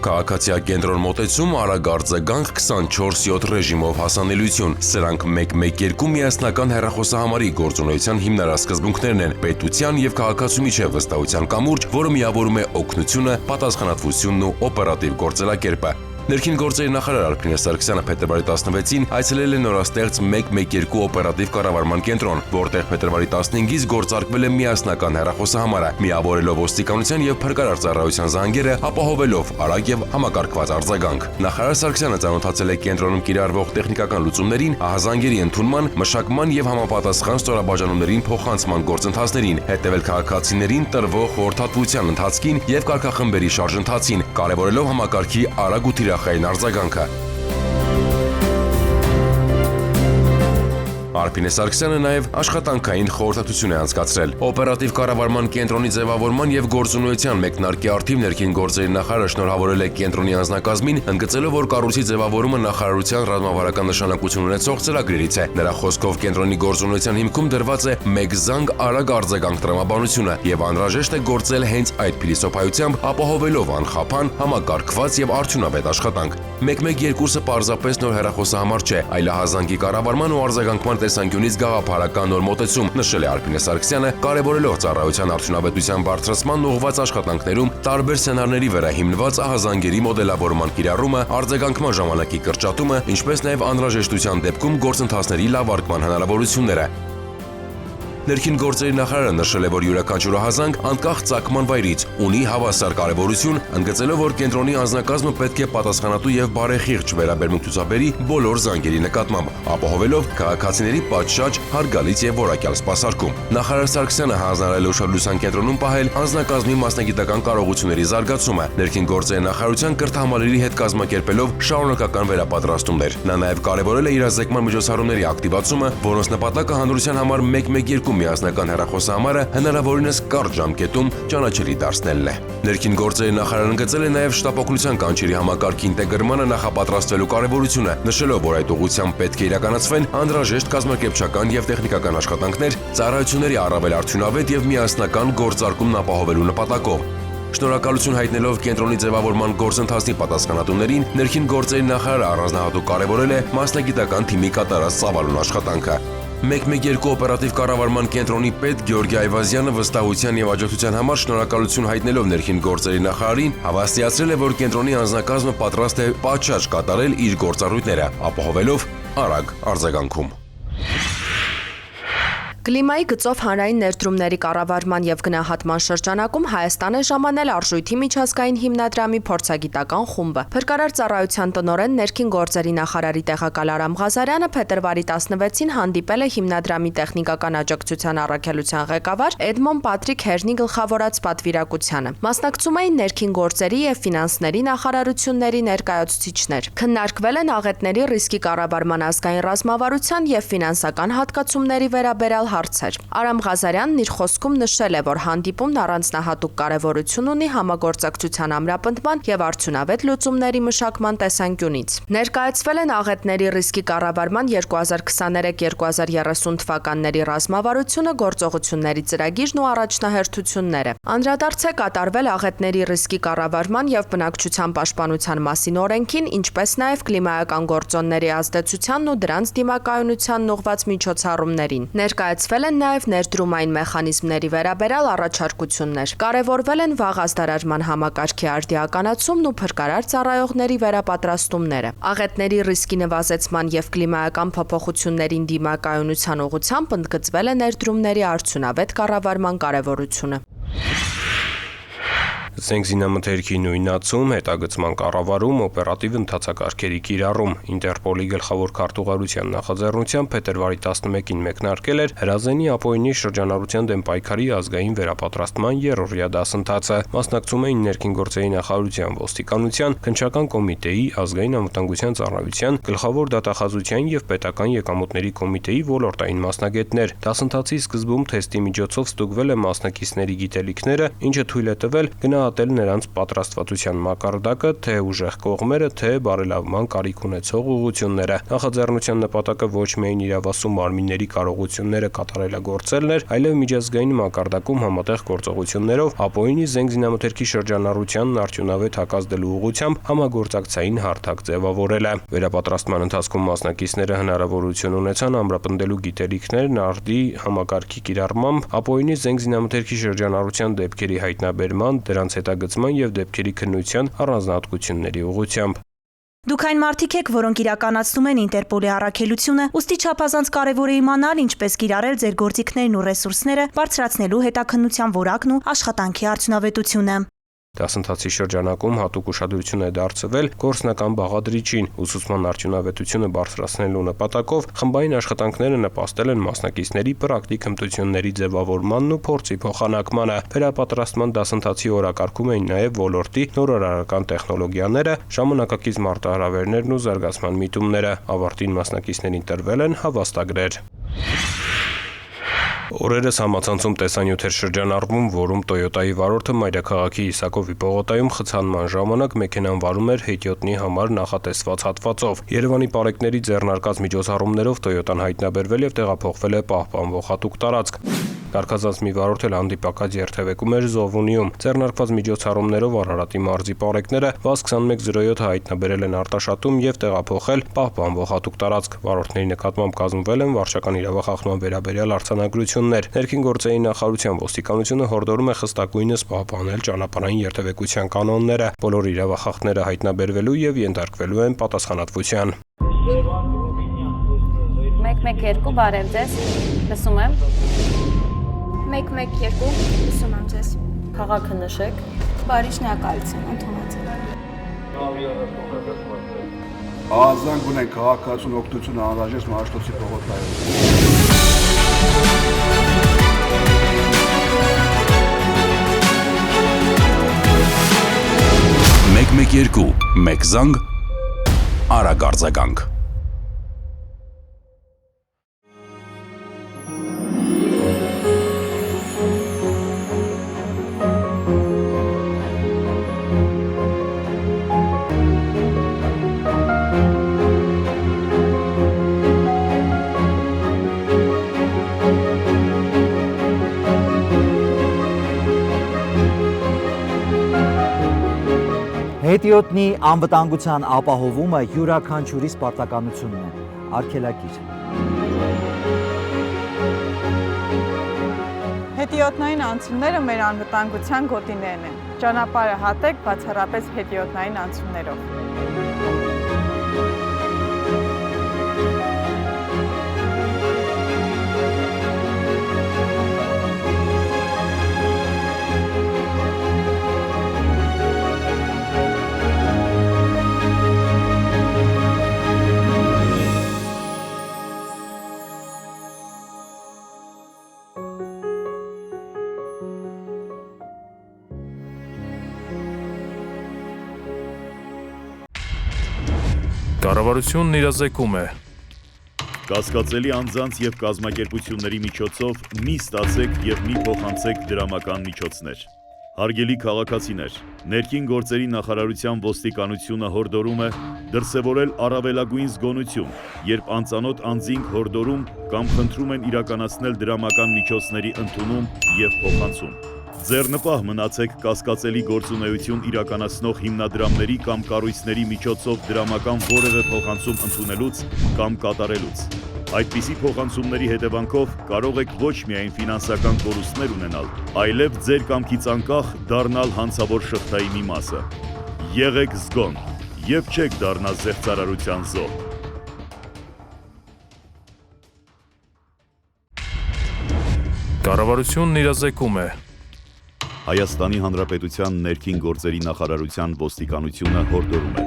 Քաղաքացիա կենտրոն մոտեցում, արագ արձագանք, 24/7 ռեժիմով հասանելիություն։ Սրանք 112 միասնական հեռախոսահամարի գործունեության հիմնարար սկզբունքներն են՝ պետության եւ քաղաքացու միջև վստահության կամուրջ, որը միավորում է օգնությունը, պատասխանատվությունն ու օպերատիվ գործելակերպը։ Ներքին գործերի նախարար Արփինե Սարգսյանը փետրվարի 16-ին այցելել է նորաստեղծ 112 օպերատիվ կառավարման կենտրոն, որտեղ փետրվարի 15-ից գործարկվել է միասնական հեռախոսահամարը, միավորելով ոստիկանության եւ փրկարար ծառայության զանգերը, ապահովելով արագ եւ համակարգված արձագանք։ Նախարար Սարգսյանը ծանոթացել է կենտրոնում կիրառվող տեխնիկական լուծումներին, ահազանգերի ընդունման, մշակման եւ համապատասխան ստորաբաժանումներին փոխանցման գործընթացներին, հետեւել քաղաքացիներին տրվող խորհրդատվության ընթացքին եւ կարգախմբերի շարժընթացին, կարևորելով համակարգի արագ ու տիրախային արձագանքը։ Արփինե Սարգսյանը նաև աշխատանքային խորհրդատվություն է անցկացրել։ Օպերատիվ կառավարման կենտրոնի ձևավորման եւ գործունեության մեկնարկի արդիվ ներքին գործերի նախարարը շնորհավորել է կենտրոնի անձնակազմին, ընդգծելով, որ կառույցի ձևավորումը նախարարության ռազմավարական նշանակություն ունեցող ծրագրերից է։ Նրա խոսքով կենտրոնի գործունեության հիմքում դրված է մեկ զանգ արագ արձագանք տրամաբանությունը եւ անհրաժեշտ է գործել հենց այդ փիլիսոփայությամբ, ապահովելով անխափան, համակարգված եւ արդյունավետ աշխատանք։ 112-ը պարզապես նոր հեռախոսահամար չէ, այլ ահազանգի կառավարման ու արձագանքման տեսանկյունից գաղափարական նոր մոտեցում, նշել է Արփինե Սարգսյանը, կարևորելով ծառայության արդյունավետության բարձրացման ուղղված աշխատանքներում տարբեր սցենարների վրա հիմնված ահազանգերի մոդելավորման կիրառումը, արձագանքման ժամանակի կրճատումը, ինչպես նաև անհրաժեշտության դեպքում գործընթացների լավարկման հնարավորությունները։ Ներքին գործերի նախարարը նշել է, որ յուրաքանչյուր ահազանգ անկախ ծագման վայրից ունի հավասար կարևորություն, ընդգծելով, որ կենտրոնի անձնակազմը պետք է պատասխանատու եւ բարեխիղճ վերաբերմունք ցուցաբերի բոլոր զանգերի նկատմամբ, ապահովելով քաղաքացիների պատշաճ, հարգալից եւ որակյալ սպասարկում։ Նախարար Սարգսյանը հանձնարարել է ուշադրության կենտրոնում պահել անձնակազմի մասնագիտական կարողությունների զարգացումը, ներքին գործերի նախարարության կրթահամալիրի հետ կազմակերպելով շարունակական վերապատրաստումներ։ Նա նաեւ կարևորել է իրազեկման միջոցառումների ակտիվացումը, որոնց նպատակը հանրության համար 112 միասնական հեռախոսահամարը հնարավորինս կարճ ժամկետում ճանաչելի դարձնելն է։ Ներքին գործերի նախարարը ընդգծել է նաև շտապօգնության կանչերի համակարգի ինտեգրմանը նախապատրաստվելու կարևորությունը, նշելով, որ այդ ուղղությամբ պետք է իրականացվեն անհրաժեշտ կազմակերպչական եւ տեխնիկական աշխատանքներ, ծառայությունների առավել արդյունավետ եւ միասնական գործարկումն ապահովելու նպատակով։ Շնորհակալություն հայտնելով կենտրոնի ձևավորման գործընթացի պատասխանատուներին, ներքին գործերի նախարարը առանձնահատուկ կարևորել է մասնագիտական թիմի կատարած ծավալուն աշխատանքը։ 112 օպերատիվ կառավարման կենտրոնի պետ Գեորգի Այվազյանը վստահության եւ աջակցության համար շնորհակալություն հայտնելով ներքին գործերի նախարարին, հավաստիացրել է, որ կենտրոնի անձնակազմը պատրաստ է պատշաճ կատարել իր գործառույթները, ապահովելով արագ արձագանքում։ Կլիմայի գծով հանրային ներդրումների կառավարման եւ գնահատման շրջանակում Հայաստան է ժամանել արժույթի միջազգային հիմնադրամի փորձագիտական խումբը։ Փրկարար ծառայության տնօրեն ներքին գործերի նախարարի տեղակալ Արամ Ղազարյանը փետրվարի 16-ին հանդիպել է հիմնադրամի տեխնիկական աջակցության առաքելության ղեկավար Էդմոն Պատրիկ Հերնի գլխավորած պատվիրակությանը։ Մասնակցում էին ներքին գործերի եւ ֆինանսների նախարարությունների ներկայացուցիչներ։ Քննարկվել են աղետների ռիսկի կառավարման ազգային ռազմավարության եւ ֆինանսական հատկացումների վերաբերյալ հարցեր։ Արամ Ղազարյանն իր խոսքում նշել է, որ հանդիպումն առանձնահատուկ կարևորություն ունի համագործակցության ամրապնդման եւ արդյունավետ լուծումների մշակման տեսանկյունից։ Ներկայացվել են աղետների ռիսկի կառավարման 2023-2030 թվականների ռազմավարությունը, գործողությունների ծրագիրն ու առաջնահերթությունները։ Անդրադարձ է կատարվել աղետների ռիսկի կառավարման եւ բնակչության պաշտպանության մասին օրենքին, ինչպես նաեւ կլիմայական գործոնների ազդեցությանն ու դրանց դիմակայունությանն ուղղված միջոցառումներին։ Ներկայացվել են նաև ներդրումային մեխանիզմների վերաբերյալ առաջարկություններ։ Կարևորվել են վաղ ազդարարման համակարգի արդիականացումն ու փրկարար ծառայողների վերապատրաստումները։ Աղետների ռիսկի նվազեցման եւ կլիմայական փոփոխություններին դիմակայունության ուղղությամբ ընդգծվել է ներդրումների արդյունավետ կառավարման կարևորությունը։ Զենքզինամթերքի նույնացում, հետագծման կառավարում, օպերատիվ ընթացակարգերի կիրառում։ Ինտերպոլի գլխավոր քարտուղարության նախաձեռնությամբ փետրվարի 11-ին մեկնարկել էր հրազենի ապօրինի շրջանառության դեմ պայքարի ազգային վերապատրաստման երրորդյա դասընթացը։ Մասնակցում էին ներքին գործերի նախարարության, ոստիկանության, քննչական կոմիտեի, ազգային անվտանգության ծառայության, գլխավոր դատախազության եւ պետական եկամուտների կոմիտեի ոլորտային մասնագետներ։ Դասընթացի սկզբում թեստի միջոցով ստուգվել է մասնակիցների գիտելիքները, ինչը թույլ է տվել գնահատել գնահատել նրանց պատրաստվածության մակարդակը, թե ուժեղ կողմերը, թե բարելավման կարիք ունեցող ուղղությունները։ Նախաձեռնության նպատակը ոչ միայն իրավասու մարմինների կարողությունները կատարելագործելն էր, այլև միջազգային մակարդակում համատեղ գործողություններով ապօրինի զենքզինամթերքի շրջանառությանն արդյունավետ հակազդելու ուղղությամբ համագործակցային հարթակ ձևավորելը։ Վերապատրաստման ընթացքում մասնակիցները հնարավորություն ունեցան ամրապնդելու գիտելիքներն արդի համակարգի կիրառմամբ, ապօրինի զենքզինամթերքի շրջանառության դեպքերի հայտնաբերման, դրանց հետագծման եւ դեպքերի քննության առանձնահատկությունների ուղղությամբ։ Դուք այն մարդիկ եք, որոնք իրականացնում են Ինտերպոլի առաքելությունը, ուստի չափազանց կարևոր է իմանալ ինչպես կիրառել ձեր գործիքներն ու ռեսուրսները, բարձրացնելու հետաքննության որակն ու աշխատանքի արդյունավետությունը։ Դասընթացի շրջանակում հատուկ ուշադրություն է դարձվել գործնական բաղադրիչին։ Ուսուցման արդյունավետությունը բարձրացնելու նպատակով խմբային աշխատանքները նպաստել են մասնակիցների պրակտիկ հմտությունների ձևավորմանն ու փորձի փոխանակմանը։ Վերապատրաստման դասընթացի օրակարգում էին նաև ոլորտի նորարարական տեխնոլոգիաները, ժամանակակից մարտահրավերներն ու զարգացման միտումները։ Ավարտին մասնակիցներին տրվել են հավաստագրեր։ Օրերս համացանցում տեսանյութ էր շրջանառվում, որում Toyota-ի վարորդը մայրաքաղաքի Իսակովի պողոտայում խցանման ժամանակ մեքենան վարում էր հետիոտնի համար նախատեսված հատվածով։ Երևանի պարեկների ձեռնարկած միջոցառումներով Toyota-ն հայտնաբերվել եւ տեղափոխվել է պահպանվող հատուկ տարածք։ Կարգազանց մի վարորդ էլ հանդիպակաց երթևեկում էր Զովունիում։ Ձեռնարկված միջոցառումներով Արարատի մարզի պարեկները ՎԱԶ 2107-ը հայտնաբերել են Արտաշատում եւ տեղափոխել պահպանվող հատուկ տարածք։ Վարորդների նկատմամբ կազմվել են վարչական իրավախախտման վերաբերյալ արձանագրություններ։ Ներքին գործերի նախարարության ոստիկանությունը հորդորում է խստակույնս պահպանել ճանապարհային երթևեկության կանոնները։ Բոլոր իրավախախտները հայտնաբերվելու եւ ենթարկվելու են պատասխանատվության։ 112 բարև ձեզ, լսում եմ։ 112 լսում եմ ձեզ։ Քաղաքը նշեք։ Բարի շնորհակալություն, ընդունեցեք։ Ազանգ ունեն քաղաքացուն օգնություն անհրաժեշտ Մարաշտոցի պողոտայում։ 112 մեկ զանգ արագ արձագանք։ Հետիոտնի անվտանգության ապահովումը յուրաքանչյուրի պարտականությունն է, արգելակիր։ Հետիոտնային անցումները մեր անվտանգության գոտիներն են։ Ճանապարհը հատեք բացառապես հետիոտնային անցումներով։ Կառավարությունն իրազեկում է։ Կասկածելի անձանց եւ կազմակերպությունների միջոցով մի ստացեք եւ մի փոխանցեք դրամական միջոցներ։ Հարգելի քաղաքացիներ, ներքին գործերի նախարարության ոստիկանությունը հորդորում է դրսևորել առավելագույն զգոնություն, երբ անծանոթ անձինք հորդորում կամ խնդրում են իրականացնել դրամական միջոցների ընդունում եւ փոխանցում։ Ձեռնպահ մնացեք կասկածելի գործունեություն իրականացնող հիմնադրամների կամ կառույցների միջոցով դրամական որևէ փոխանցում ընդունելուց կամ կատարելուց։ Այդպիսի փոխանցումների հետևանքով կարող եք ոչ միայն ֆինանսական կորուստներ ունենալ, այլև ձեր կամքից անկախ դառնալ հանցավոր շղթայի մի մասը։ Եղեք զգոն եւ չեք դառնա զեղծարարության զոհ։ Կառավարությունն իրազեկում է։ Հայաստանի Հանրապետության ներքին գործերի նախարարության ոստիկանությունը հորդորում է.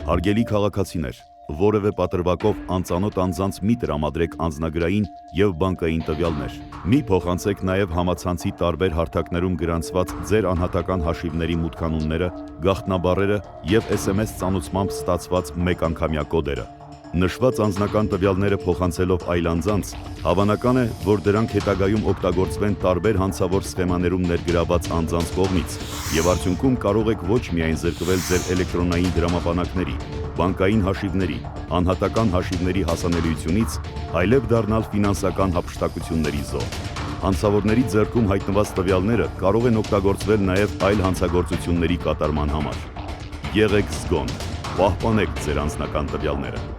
Հարգելի քաղաքացիներ, որևէ պատրվակով անծանոթ անձանց մի տրամադրեք անձնագրային եւ բանկային տվյալներ։ Մի փոխանցեք նաեւ համացանցի տարբեր հարթակներում գրանցված ձեր անհատական հաշիվների մուտքանունները, գաղտնաբառերը եւ SMS ծանուցմամբ ստացված մեկ անգամյա կոդերը։ Նշված անձնական տվյալները փոխանցելով այլ անձանց, հավանական է, որ դրանք հետագայում օգտագործվեն տարբեր հանցավոր սխեմաներում ներգրաված անձանց կողմից, եւ արդյունքում կարող եք ոչ միայն զրկվել ձեր էլեկտրոնային դրամապանակների, բանկային հաշիվների, անհատական հաշիվների հասանելիությունից, այլև դառնալ ֆինանսական հափշտակությունների զոհ։ Հանցավորների ձեռքում հայտնված տվյալները կարող են օգտագործվել նաև այլ հանցագործությունների կատարման համար։ Եղեք զգոն, պահպանեք ձեր անձնական տվյալները։